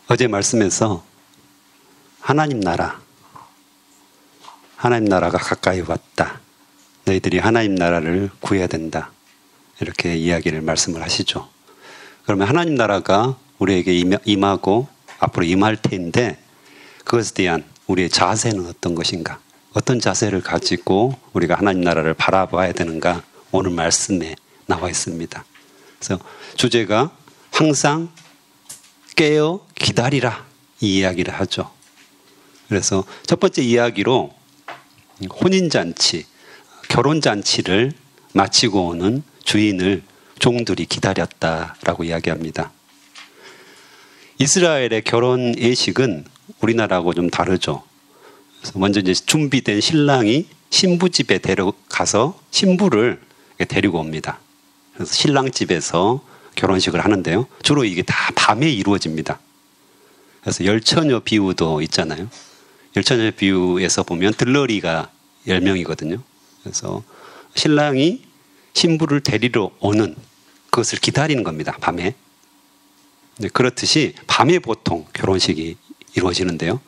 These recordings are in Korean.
어제 말씀에서 하나님 나라가 가까이 왔다. 너희들이 하나님 나라를 구해야 된다. 이렇게 이야기를 말씀을 하시죠. 그러면 하나님 나라가 우리에게 임하고 앞으로 임할 텐데 그것에 대한 우리의 자세는 어떤 것인가? 어떤 자세를 가지고 우리가 하나님 나라를 바라봐야 되는가? 오늘 말씀에 나와 있습니다. 그래서 주제가 항상 깨어 기다리라 이 이야기를 하죠. 그래서 첫 번째 이야기로 혼인잔치, 결혼잔치를 마치고 오는 주인을 종들이 기다렸다라고 이야기합니다. 이스라엘의 결혼 예식은 우리나라하고 좀 다르죠. 그래서 먼저 이제 준비된 신랑이 신부 집에 데려가서 신부를 데리고 옵니다. 그래서 신랑 집에서 결혼식을 하는데요. 주로 이게 다 밤에 이루어집니다. 그래서 열처녀 비유도 있잖아요. 열처녀 비유에서 보면 들러리가 10명이거든요. 그래서 신랑이 신부를 데리러 오는 그것을 기다리는 겁니다. 밤에. 그렇듯이 밤에 보통 결혼식이 이루어지는데요.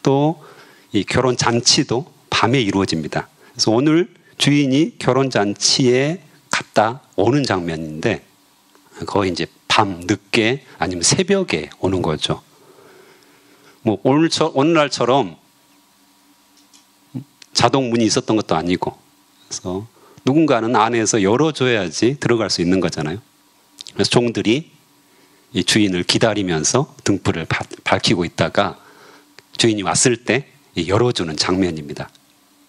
또 이 결혼 잔치도 밤에 이루어집니다. 그래서 오늘 주인이 결혼 잔치에 갔다 오는 장면인데 거의 이제 밤 늦게 아니면 새벽에 오는 거죠. 뭐 오늘날처럼 자동 문이 있었던 것도 아니고, 그래서 누군가는 안에서 열어줘야지 들어갈 수 있는 거잖아요. 그래서 종들이 이 주인을 기다리면서 등불을 밝히고 있다가 주인이 왔을 때 열어주는 장면입니다.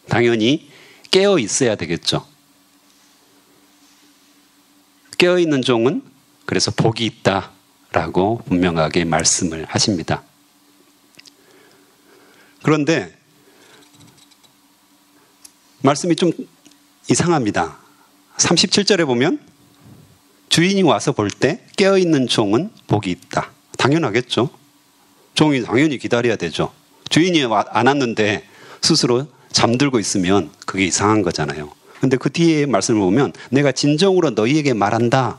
당연히 깨어 있어야 되겠죠. 깨어 있는 종은 그래서 복이 있다라고 분명하게 말씀을 하십니다. 그런데 말씀이 좀 이상합니다. 37절에 보면 주인이 와서 볼 때 깨어있는 종은 복이 있다. 당연하겠죠. 종이 당연히 기다려야 되죠. 주인이 안 왔는데 스스로 잠들고 있으면 그게 이상한 거잖아요. 근데 그 뒤에 말씀을 보면 내가 진정으로 너희에게 말한다.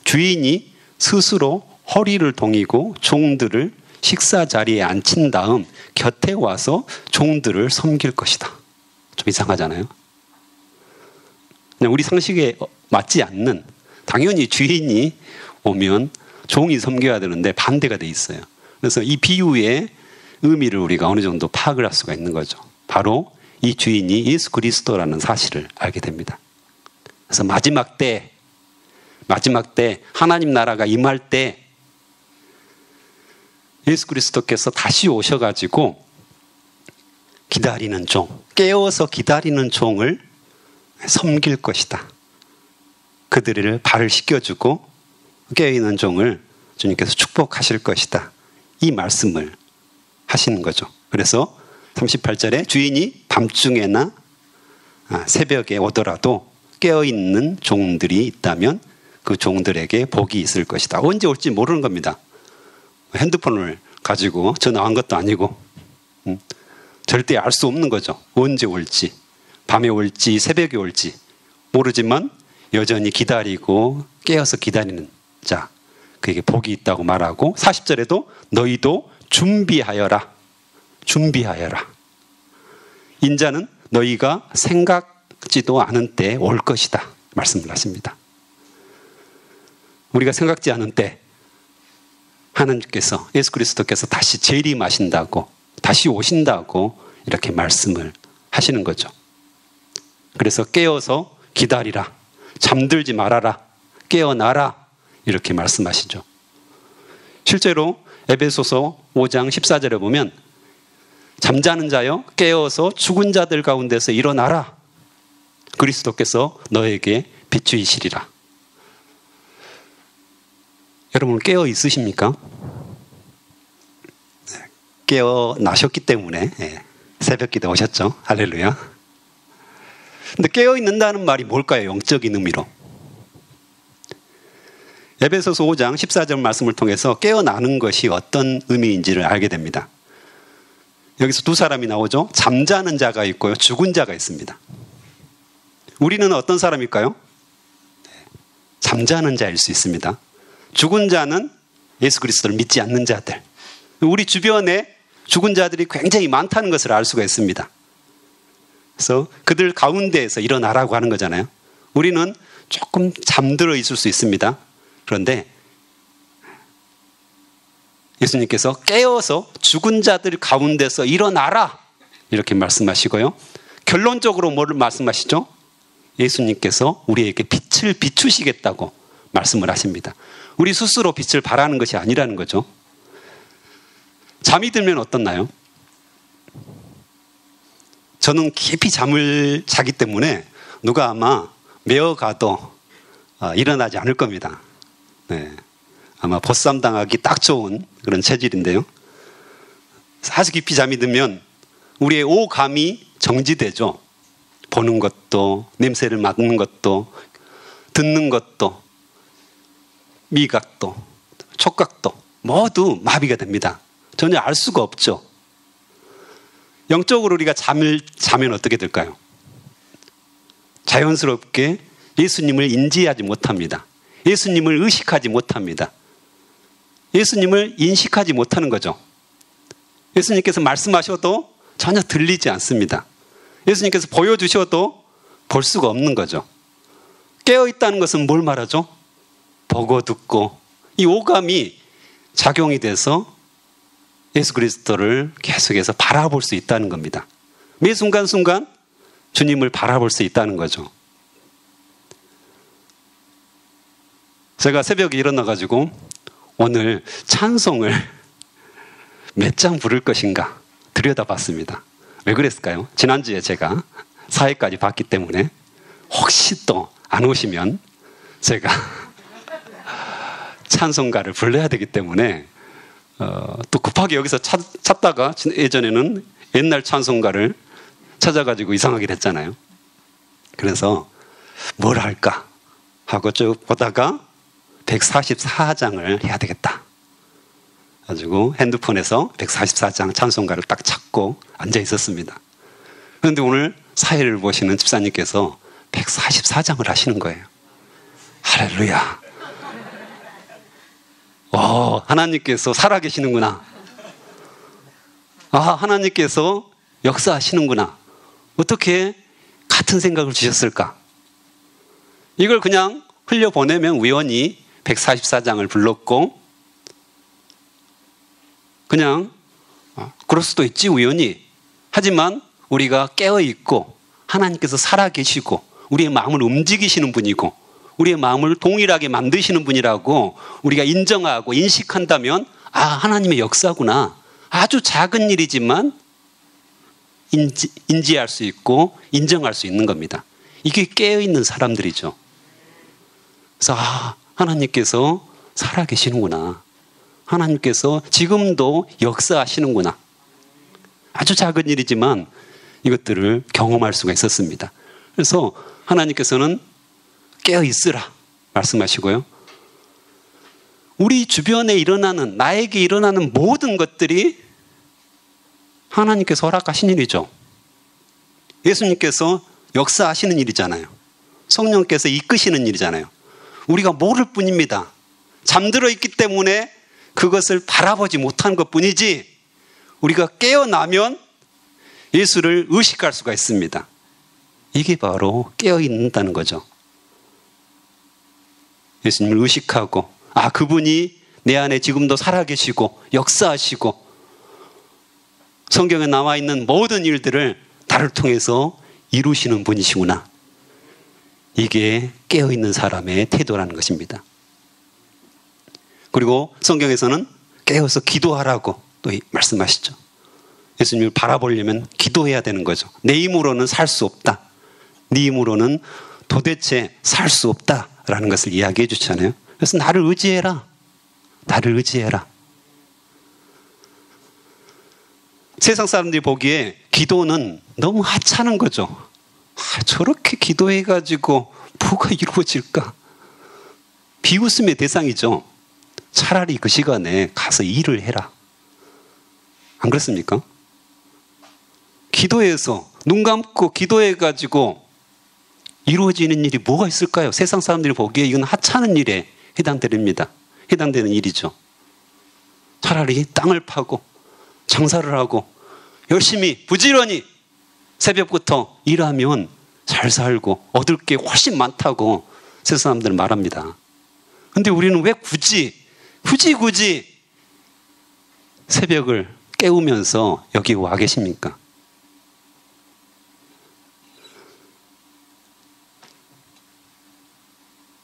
주인이 스스로 허리를 동이고 종들을 식사 자리에 앉힌 다음 곁에 와서 종들을 섬길 것이다. 좀 이상하잖아요. 그냥 우리 상식에 맞지 않는, 당연히 주인이 오면 종이 섬겨야 되는데 반대가 돼 있어요. 그래서 이 비유의 의미를 우리가 어느 정도 파악을 할 수가 있는 거죠. 바로 이 주인이 예수 그리스도라는 사실을 알게 됩니다. 그래서 마지막 때 하나님 나라가 임할 때 예수 그리스도께서 다시 오셔가지고 기다리는 종, 깨어서 기다리는 종을 섬길 것이다. 그들을 발을 씻겨주고 깨어있는 종을 주님께서 축복하실 것이다. 이 말씀을 하시는 거죠. 그래서 38절에 주인이 밤중에나 새벽에 오더라도 깨어있는 종들이 있다면 그 종들에게 복이 있을 것이다. 언제 올지 모르는 겁니다. 핸드폰을 가지고 전화한 것도 아니고 절대 알 수 없는 거죠. 언제 올지, 밤에 올지 새벽에 올지 모르지만 여전히 기다리고 깨어서 기다리는 자, 그에게 복이 있다고 말하고 40절에도 너희도 준비하여라. 인자는 너희가 생각지도 않은 때에 올 것이다. 말씀을 하십니다. 우리가 생각지 않은 때 하나님께서, 예수 그리스도께서 다시 재림하신다고, 다시 오신다고 이렇게 말씀을 하시는 거죠. 그래서 깨어서 기다리라. 잠들지 말아라. 깨어나라. 이렇게 말씀하시죠. 실제로 에베소서 5장 14절에 보면 잠자는 자여 깨어서 죽은 자들 가운데서 일어나라. 그리스도께서 너에게 비추이시리라. 여러분 깨어 있으십니까? 깨어나셨기 때문에 새벽기도 오셨죠. 할렐루야. 근데 깨어 있는다는 말이 뭘까요? 영적인 의미로. 에베소서 5장 14절 말씀을 통해서 깨어나는 것이 어떤 의미인지를 알게 됩니다. 여기서 두 사람이 나오죠. 잠자는 자가 있고요. 죽은 자가 있습니다. 우리는 어떤 사람일까요? 잠자는 자일 수 있습니다. 죽은 자는 예수 그리스도를 믿지 않는 자들. 우리 주변에 죽은 자들이 굉장히 많다는 것을 알 수가 있습니다. 그래서 그들 가운데에서 일어나라고 하는 거잖아요. 우리는 조금 잠들어 있을 수 있습니다. 그런데 예수님께서 깨어서 죽은 자들 가운데서 일어나라 이렇게 말씀하시고요. 결론적으로 뭐를 말씀하시죠? 예수님께서 우리에게 빛을 비추시겠다고 말씀을 하십니다. 우리 스스로 빛을 발하는 것이 아니라는 거죠. 잠이 들면 어떻나요? 저는 깊이 잠을 자기 때문에 누가 아마 메어가도 일어나지 않을 겁니다. 네. 아마 보쌈 당하기 딱 좋은 그런 체질인데요. 아주 깊이 잠이 들면 우리의 오감이 정지되죠. 보는 것도, 냄새를 맡는 것도, 듣는 것도, 미각도, 촉각도 모두 마비가 됩니다. 전혀 알 수가 없죠. 영적으로 우리가 잠을 자면 어떻게 될까요? 자연스럽게 예수님을 인지하지 못합니다. 예수님을 의식하지 못합니다. 예수님을 인식하지 못하는 거죠. 예수님께서 말씀하셔도 전혀 들리지 않습니다. 예수님께서 보여주셔도 볼 수가 없는 거죠. 깨어있다는 것은 뭘 말하죠? 보고 듣고 이 오감이 작용이 돼서 예수 그리스도를 계속해서 바라볼 수 있다는 겁니다. 매 순간순간 주님을 바라볼 수 있다는 거죠. 제가 새벽에 일어나가지고 오늘 찬송을 몇 장 부를 것인가 들여다봤습니다. 왜 그랬을까요? 지난주에 제가 사회까지 봤기 때문에 혹시 또 안 오시면 제가 찬송가를 불러야 되기 때문에 또 급하게 여기서 찾다가 예전에는 옛날 찬송가를 찾아가지고 이상하게 됐잖아요. 그래서 뭘 할까 하고 쭉 보다가 144장을 해야 되겠다. 가지고 핸드폰에서 144장 찬송가를 딱 찾고 앉아 있었습니다. 그런데 오늘 사회를 보시는 집사님께서 144장을 하시는 거예요. 할렐루야. 하나님께서 살아계시는구나. 하나님께서 역사하시는구나. 어떻게 같은 생각을 주셨을까? 이걸 그냥 흘려보내면 우연히 144장을 불렀고 그냥 그럴 수도 있지 우연히. 하지만 우리가 깨어있고 하나님께서 살아계시고 우리의 마음을 움직이시는 분이고 우리의 마음을 동일하게 만드시는 분이라고 우리가 인정하고 인식한다면 하나님의 역사구나. 아주 작은 일이지만 인지할 수 있고 인정할 수 있는 겁니다. 이게 깨어있는 사람들이죠. 그래서 하나님께서 살아계시는구나. 하나님께서 지금도 역사하시는구나. 아주 작은 일이지만 이것들을 경험할 수가 있었습니다. 그래서 하나님께서는 깨어있으라 말씀하시고요. 우리 주변에 일어나는, 나에게 일어나는 모든 것들이 하나님께서 허락하신 일이죠. 예수님께서 역사하시는 일이잖아요. 성령께서 이끄시는 일이잖아요. 우리가 모를 뿐입니다. 잠들어 있기 때문에 그것을 바라보지 못한 것뿐이지 우리가 깨어나면 예수를 의식할 수가 있습니다. 이게 바로 깨어있는다는 거죠. 예수님을 의식하고 그분이 내 안에 지금도 살아계시고 역사하시고 성경에 나와 있는 모든 일들을 나를 통해서 이루시는 분이시구나. 이게 깨어있는 사람의 태도라는 것입니다. 그리고 성경에서는 깨어서 기도하라고 또 말씀하시죠. 예수님을 바라보려면 기도해야 되는 거죠. 내 힘으로는 살 수 없다. 네 힘으로는 도대체 살 수 없다라는 것을 이야기해 주잖아요. 그래서 나를 의지해라. 나를 의지해라. 세상 사람들이 보기에 기도는 너무 하찮은 거죠. 저렇게 기도해가지고 뭐가 이루어질까? 비웃음의 대상이죠. 차라리 그 시간에 가서 일을 해라. 안 그렇습니까? 기도해서 눈 감고 기도해가지고 이루어지는 일이 뭐가 있을까요? 세상 사람들이 보기에 이건 하찮은 일에 해당됩니다. 해당되는 일이죠. 차라리 땅을 파고 장사를 하고 열심히 부지런히 새벽부터 일하면 잘 살고 얻을 게 훨씬 많다고 세상 사람들은 말합니다. 근데 우리는 왜 굳이 새벽을 깨우면서 여기 와 계십니까?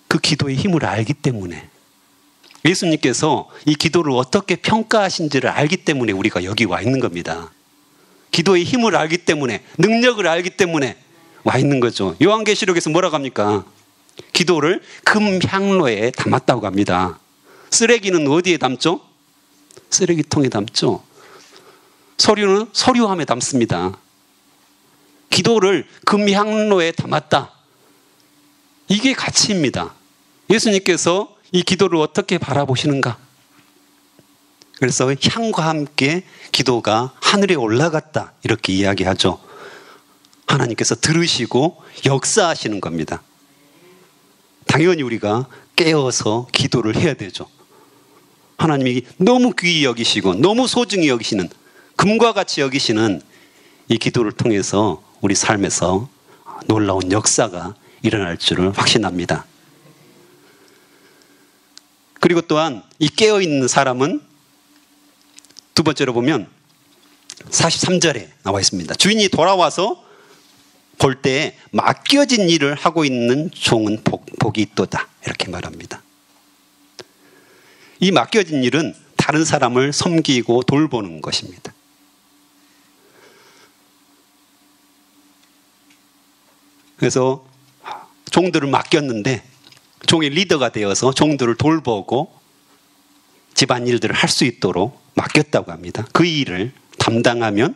그 기도의 힘을 알기 때문에, 예수님께서 이 기도를 어떻게 평가하신지를 알기 때문에 우리가 여기 와 있는 겁니다. 기도의 힘을 알기 때문에, 능력을 알기 때문에 와 있는 거죠. 요한계시록에서 뭐라고 합니까? 기도를 금향로에 담았다고 합니다. 쓰레기는 어디에 담죠? 쓰레기통에 담죠. 서류는 서류함에 담습니다. 기도를 금향로에 담았다. 이게 가치입니다. 예수님께서 이 기도를 어떻게 바라보시는가? 그래서 향과 함께 기도가 하늘에 올라갔다, 이렇게 이야기하죠. 하나님께서 들으시고 역사하시는 겁니다. 당연히 우리가 깨어서 기도를 해야 되죠. 하나님이 너무 귀히 여기시고 너무 소중히 여기시는, 금과 같이 여기시는 이 기도를 통해서 우리 삶에서 놀라운 역사가 일어날 줄을 확신합니다. 그리고 또한 이 깨어있는 사람은 두 번째로 보면 43절에 나와 있습니다. 주인이 돌아와서 볼 때 맡겨진 일을 하고 있는 종은 복이 있도다, 이렇게 말합니다. 이 맡겨진 일은 다른 사람을 섬기고 돌보는 것입니다. 그래서 종들을 맡겼는데 종의 리더가 되어서 종들을 돌보고 집안일들을 할 수 있도록 맡겼다고 합니다. 그 일을 담당하면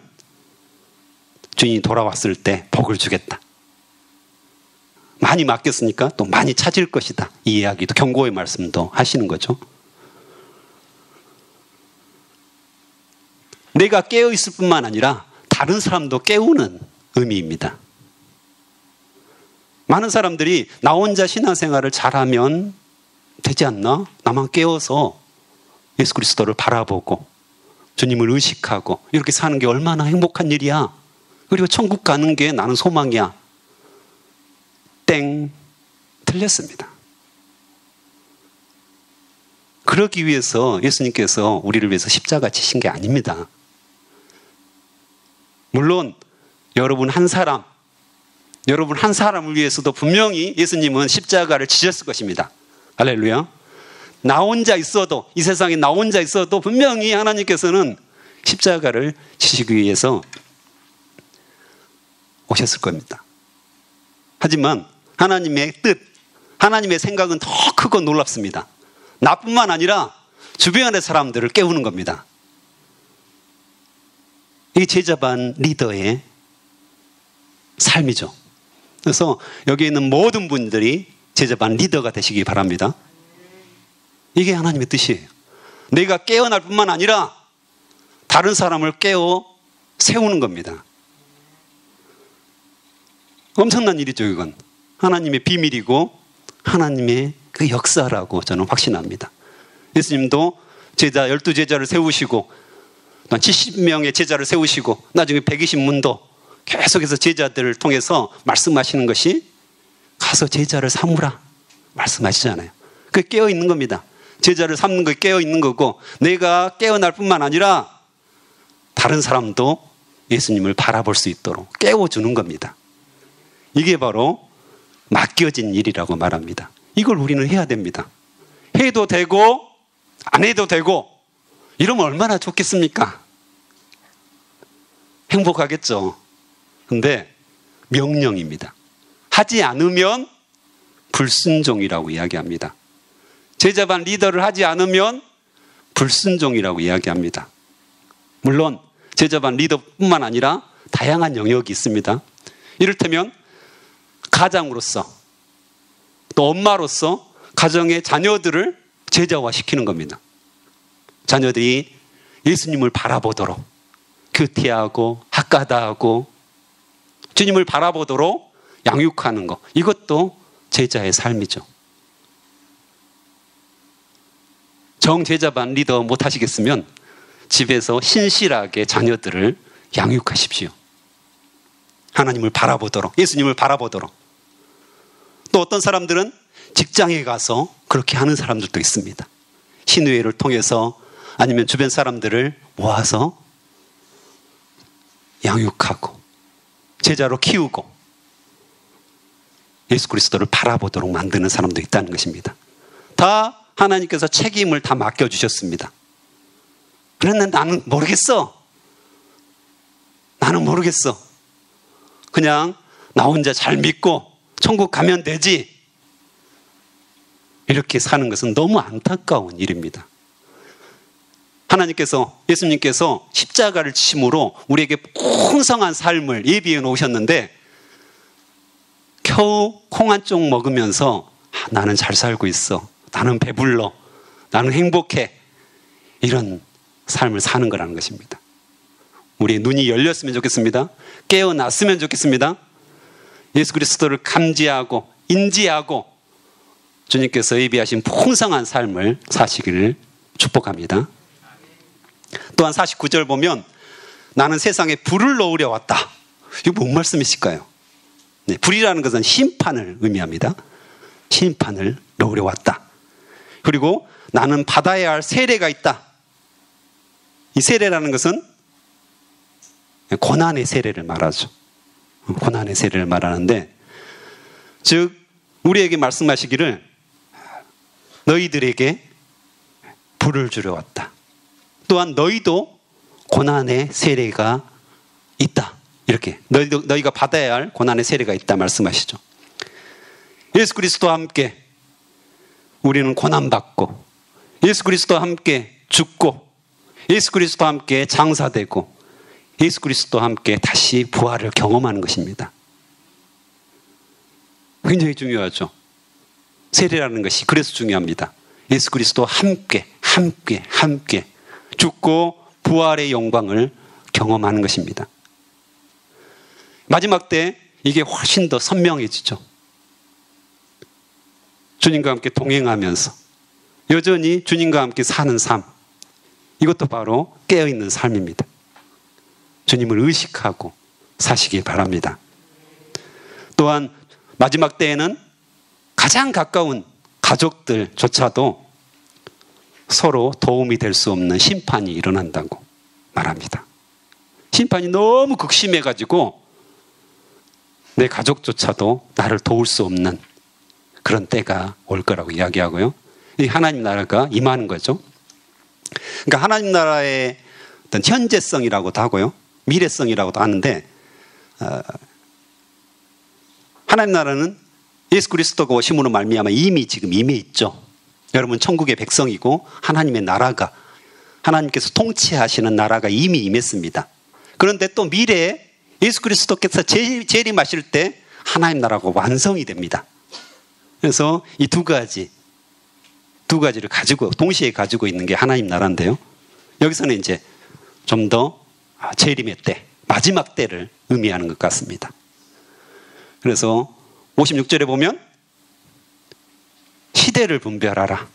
주인이 돌아왔을 때 복을 주겠다. 많이 맡겼으니까 또 많이 찾을 것이다. 이 이야기도, 경고의 말씀도 하시는 거죠. 내가 깨어있을 뿐만 아니라 다른 사람도 깨우는 의미입니다. 많은 사람들이 나 혼자 신앙생활을 잘하면 되지 않나? 나만 깨어서 예수 그리스도를 바라보고 주님을 의식하고 이렇게 사는 게 얼마나 행복한 일이야. 그리고 천국 가는 게 나는 소망이야. 땡, 틀렸습니다. 그러기 위해서 예수님께서 우리를 위해서 십자가 지신 게 아닙니다. 물론 여러분 한 사람을 위해서도 분명히 예수님은 십자가를 지셨을 것입니다. 할렐루야. 나 혼자 있어도, 이 세상에 나 혼자 있어도 분명히 하나님께서는 십자가를 지시기 위해서 오셨을 겁니다. 하지만 하나님의 뜻, 하나님의 생각은 더 크고 놀랍습니다. 나뿐만 아니라 주변의 사람들을 깨우는 겁니다. 이게 제자반 리더의 삶이죠. 그래서 여기 있는 모든 분들이 제자반 리더가 되시기 바랍니다. 이게 하나님의 뜻이에요. 내가 깨어날 뿐만 아니라 다른 사람을 깨워 세우는 겁니다. 엄청난 일이죠, 이건. 하나님의 비밀이고 하나님의 그 역사라고 저는 확신합니다. 예수님도 12제자를 세우시고 70명의 제자를 세우시고 나중에 120문도 계속해서 제자들을 통해서 말씀하시는 것이 가서 제자를 삼으라 말씀하시잖아요. 그게 깨어있는 겁니다. 제자를 삼는 게 깨어있는 거고, 내가 깨어날 뿐만 아니라 다른 사람도 예수님을 바라볼 수 있도록 깨워주는 겁니다. 이게 바로 맡겨진 일이라고 말합니다. 이걸 우리는 해야 됩니다. 해도 되고 안 해도 되고 이러면 얼마나 좋겠습니까? 행복하겠죠. 근데 명령입니다. 하지 않으면 불순종이라고 이야기합니다. 제자반 리더를 하지 않으면 불순종이라고 이야기합니다. 물론 제자반 리더뿐만 아니라 다양한 영역이 있습니다. 이를테면 가장으로서, 또 엄마로서 가정의 자녀들을 제자화시키는 겁니다. 자녀들이 예수님을 바라보도록 교태하고 학가다하고 주님을 바라보도록 양육하는 것, 이것도 제자의 삶이죠. 정제자반 리더 못 하시겠으면 집에서 신실하게 자녀들을 양육하십시오. 하나님을 바라보도록, 예수님을 바라보도록. 또 어떤 사람들은 직장에 가서 그렇게 하는 사람들도 있습니다. 신의회를 통해서 아니면 주변 사람들을 모아서 양육하고 제자로 키우고 예수 그리스도를 바라보도록 만드는 사람도 있다는 것입니다. 다 하나님께서 책임을 다 맡겨주셨습니다. 그런데 나는 모르겠어. 나는 모르겠어. 그냥 나 혼자 잘 믿고 천국 가면 되지. 이렇게 사는 것은 너무 안타까운 일입니다. 하나님께서, 예수님께서 십자가를 지심으로 우리에게 풍성한 삶을 예비해 놓으셨는데 겨우 콩 한 쪽 먹으면서 나는 잘 살고 있어. 나는 배불러. 나는 행복해. 이런 삶을 사는 거라는 것입니다. 우리의 눈이 열렸으면 좋겠습니다. 깨어났으면 좋겠습니다. 예수 그리스도를 감지하고 인지하고 주님께서 예비하신 풍성한 삶을 사시기를 축복합니다. 또한 49절 보면 나는 세상에 불을 놓으려 왔다. 이거 뭔 말씀이실까요? 네, 불이라는 것은 심판을 의미합니다. 심판을 놓으려 왔다. 그리고 나는 받아야 할 세례가 있다. 이 세례라는 것은 고난의 세례를 말하죠. 고난의 세례를 말하는데, 즉 우리에게 말씀하시기를 너희들에게 불을 주려 왔다. 또한 너희도 고난의 세례가 있다. 이렇게 너희가 받아야 할 고난의 세례가 있다 말씀하시죠. 예수 그리스도와 함께 우리는 고난받고 예수 그리스도와 함께 죽고 예수 그리스도와 함께 장사되고 예수 그리스도와 함께 다시 부활을 경험하는 것입니다. 굉장히 중요하죠. 세례라는 것이 그래서 중요합니다. 예수 그리스도와 함께 죽고 부활의 영광을 경험하는 것입니다. 마지막 때 이게 훨씬 더 선명해지죠. 주님과 함께 동행하면서 여전히 주님과 함께 사는 삶, 이것도 바로 깨어있는 삶입니다. 주님을 의식하고 사시기 바랍니다. 또한 마지막 때에는 가장 가까운 가족들조차도 서로 도움이 될 수 없는 심판이 일어난다고 말합니다. 심판이 너무 극심해가지고 내 가족조차도 나를 도울 수 없는 그런 때가 올 거라고 이야기하고요. 이 하나님 나라가 임하는 거죠. 그러니까 하나님 나라의 어떤 현재성이라고도 하고요, 미래성이라고도 하는데, 하나님 나라는 예수 그리스도가 오심으로 말미암아 이미 지금 임해 있죠. 여러분 천국의 백성이고 하나님의 나라가, 하나님께서 통치하시는 나라가 이미 임했습니다. 그런데 또 미래에 예수 그리스도께서 재림하실 때 하나님 나라가 완성이 됩니다. 그래서 이 두 가지를 가지고 동시에 가지고 있는 게 하나님 나라인데요. 여기서는 이제 좀 더 재림의 때, 마지막 때를 의미하는 것 같습니다. 그래서 56절에 보면 시대를 분별하라.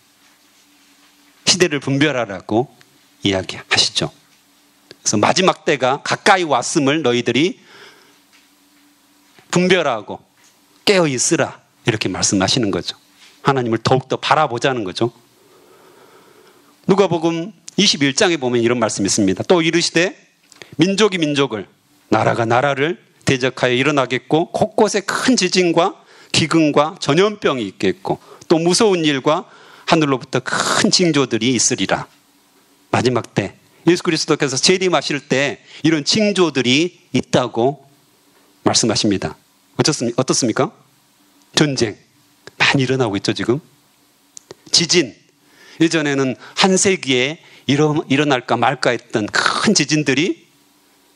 시대를 분별하라고 이야기하시죠. 그래서 마지막 때가 가까이 왔음을 너희들이 분별하고 깨어 있으라. 이렇게 말씀하시는 거죠. 하나님을 더욱더 바라보자는 거죠. 누가복음 21장에 보면 이런 말씀이 있습니다. 또 이르시되 민족이 민족을, 나라가 나라를 대적하여 일어나겠고 곳곳에 큰 지진과 기근과 전염병이 있겠고 또 무서운 일과 하늘로부터 큰 징조들이 있으리라. 마지막 때 예수 그리스도께서 재림하실 때 이런 징조들이 있다고 말씀하십니다. 어떻습니까? 전쟁 많이 일어나고 있죠. 지금 지진, 예전에는 한 세기에 일어날까 말까 했던 큰 지진들이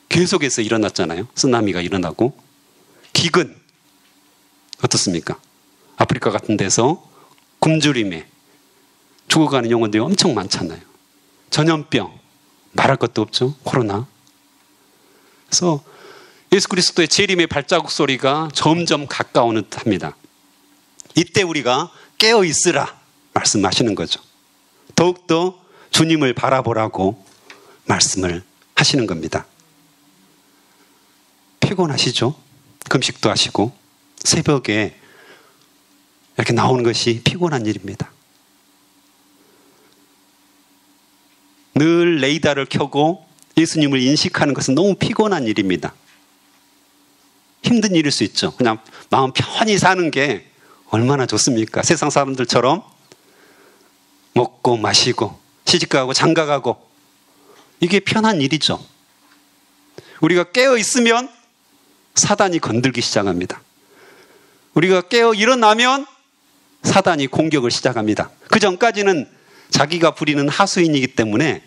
계속해서 일어났잖아요. 쓰나미가 일어나고. 기근 어떻습니까? 아프리카 같은 데서 굶주림에 죽어가는 영혼들이 엄청 많잖아요. 전염병 말할 것도 없죠. 코로나. 그래서 예수 그리스도의 재림의 발자국 소리가 점점 가까우는 듯합니다. 이때 우리가 깨어 있으라 말씀하시는 거죠. 더욱더 주님을 바라보라고 말씀을 하시는 겁니다. 피곤하시죠? 금식도 하시고 새벽에 이렇게 나오는 것이 피곤한 일입니다. 늘 레이더를 켜고 예수님을 인식하는 것은 너무 피곤한 일입니다. 힘든 일일 수 있죠. 그냥 마음 편히 사는 게 얼마나 좋습니까? 세상 사람들처럼 먹고 마시고 시집가고 장가가고 이게 편한 일이죠. 우리가 깨어 있으면 사단이 건들기 시작합니다. 우리가 깨어 일어나면 사단이 공격을 시작합니다. 그 전까지는 자기가 부리는 하수인이기 때문에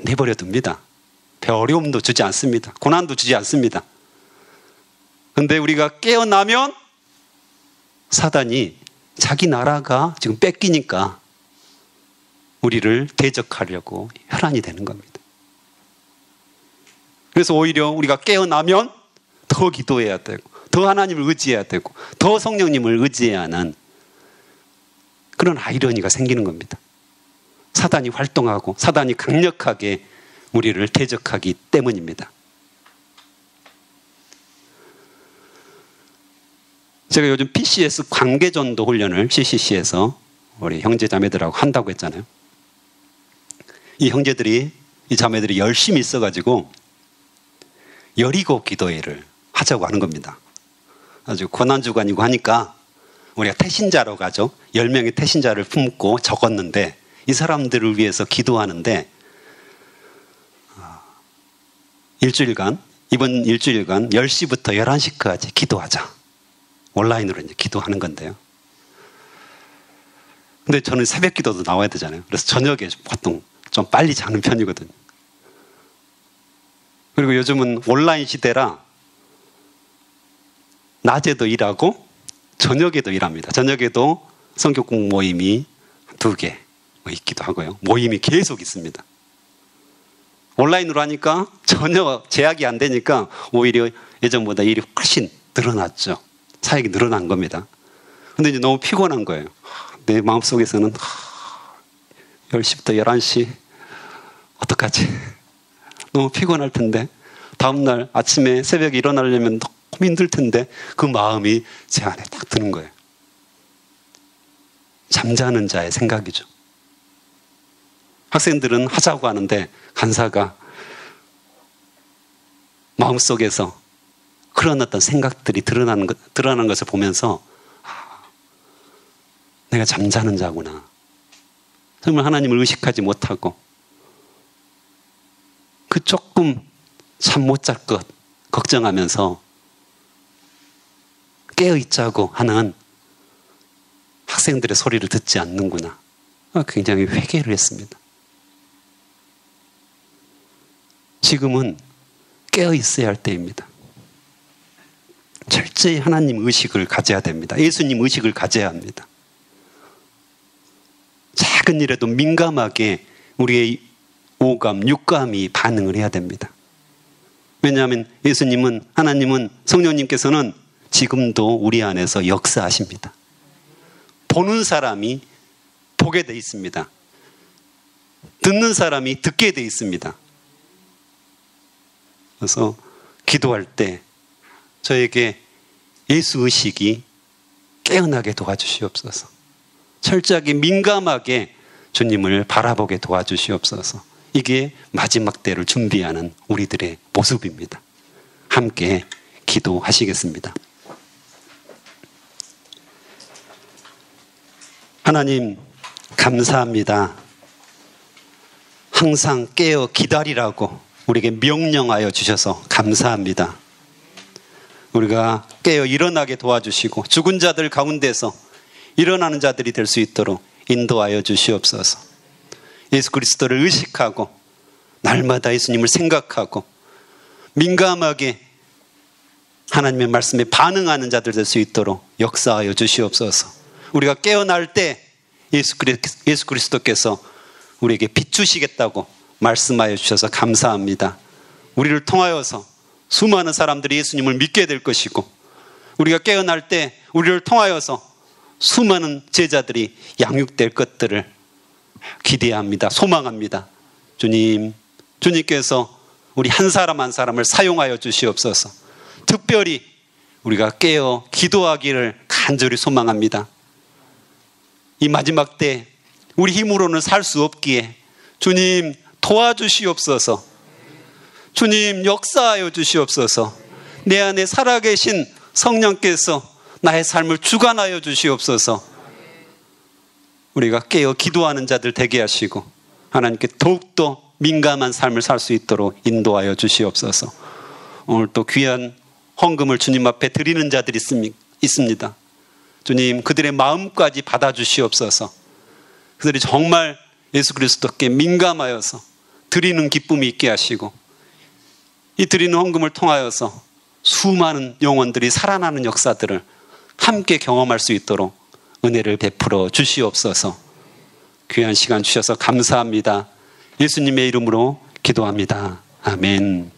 내버려 둡니다. 별 어려움도 주지 않습니다. 고난도 주지 않습니다. 그런데 우리가 깨어나면 사단이 자기 나라가 지금 뺏기니까 우리를 대적하려고 혈안이 되는 겁니다. 그래서 오히려 우리가 깨어나면 더 기도해야 되고 더 하나님을 의지해야 되고 더 성령님을 의지해야 하는 그런 아이러니가 생기는 겁니다. 사단이 활동하고 사단이 강력하게 우리를 대적하기 때문입니다. 제가 요즘 PCS 관계전도 훈련을 CCC에서 우리 형제자매들하고 한다고 했잖아요. 이 형제들이, 이 자매들이 열심히 있어가지고 여리고 기도회를 하자고 하는 겁니다. 아주 고난주간이고 하니까 우리가 태신자로 가죠. 10명의 태신자를 품고 적었는데 이 사람들을 위해서 기도하는데 이번 일주일간 10시부터 11시까지 기도하자. 온라인으로 이제 기도하는 건데요. 근데 저는 새벽 기도도 나와야 되잖아요. 그래서 저녁에 보통 좀 빨리 자는 편이거든요. 그리고 요즘은 온라인 시대라 낮에도 일하고 저녁에도 일합니다. 저녁에도 성격공 모임이 2개 있기도 하고요. 모임이 계속 있습니다. 온라인으로 하니까 전혀 제약이 안 되니까 오히려 예전보다 일이 훨씬 늘어났죠. 사역이 늘어난 겁니다. 근데 이제 너무 피곤한 거예요. 내 마음속에서는 10시부터 11시 어떡하지? 너무 피곤할 텐데 다음날 아침에 새벽에 일어나려면 너무 힘들 텐데 그 마음이 제 안에 딱 드는 거예요. 잠자는 자의 생각이죠. 학생들은 하자고 하는데 간사가 마음속에서 그런 어떤 생각들이 드러나는 것을 보면서 내가 잠자는 자구나. 정말 하나님을 의식하지 못하고 그 조금 잠 못 잘 것 걱정하면서 깨어있자고 하는 학생들의 소리를 듣지 않는구나. 굉장히 회개를 했습니다. 지금은 깨어있어야 할 때입니다. 철저히 하나님 의식을 가져야 됩니다. 예수님 의식을 가져야 합니다. 작은 일에도 민감하게 우리의 오감, 육감이 반응을 해야 됩니다. 왜냐하면 예수님은, 하나님은, 성령님께서는 지금도 우리 안에서 역사하십니다. 보는 사람이 보게 돼 있습니다. 듣는 사람이 듣게 돼 있습니다. 그래서 기도할 때 저에게 예수 의식이 깨어나게 도와주시옵소서. 철저하게 민감하게 주님을 바라보게 도와주시옵소서. 이게 마지막 때를 준비하는 우리들의 모습입니다. 함께 기도하시겠습니다. 하나님 감사합니다. 항상 깨어 기다리라고 우리에게 명령하여 주셔서 감사합니다. 우리가 깨어 일어나게 도와주시고 죽은 자들 가운데서 일어나는 자들이 될 수 있도록 인도하여 주시옵소서. 예수 그리스도를 의식하고 날마다 예수님을 생각하고 민감하게 하나님의 말씀에 반응하는 자들 될 수 있도록 역사하여 주시옵소서. 우리가 깨어날 때 예수 그리스도께서 우리에게 비추시겠다고 말씀하여 주셔서 감사합니다. 우리를 통하여서 수많은 사람들이 예수님을 믿게 될 것이고 우리가 깨어날 때 우리를 통하여서 수많은 제자들이 양육될 것들을 기대합니다. 소망합니다. 주님, 주님께서 우리 한 사람 한 사람을 사용하여 주시옵소서. 특별히 우리가 깨어 기도하기를 간절히 소망합니다. 이 마지막 때 우리 힘으로는 살 수 없기에 주님 도와주시옵소서. 주님 역사하여 주시옵소서. 내 안에 살아계신 성령께서 나의 삶을 주관하여 주시옵소서. 우리가 깨어 기도하는 자들 되게 하시고 하나님께 더욱더 민감한 삶을 살 수 있도록 인도하여 주시옵소서. 오늘 또 귀한 헌금을 주님 앞에 드리는 자들이 있습니다. 주님, 그들의 마음까지 받아주시옵소서. 그들이 정말 예수 그리스도께 민감하여서 드리는 기쁨이 있게 하시고 이 드리는 헌금을 통하여서 수많은 영혼들이 살아나는 역사들을 함께 경험할 수 있도록 은혜를 베풀어 주시옵소서. 귀한 시간 주셔서 감사합니다. 예수님의 이름으로 기도합니다. 아멘.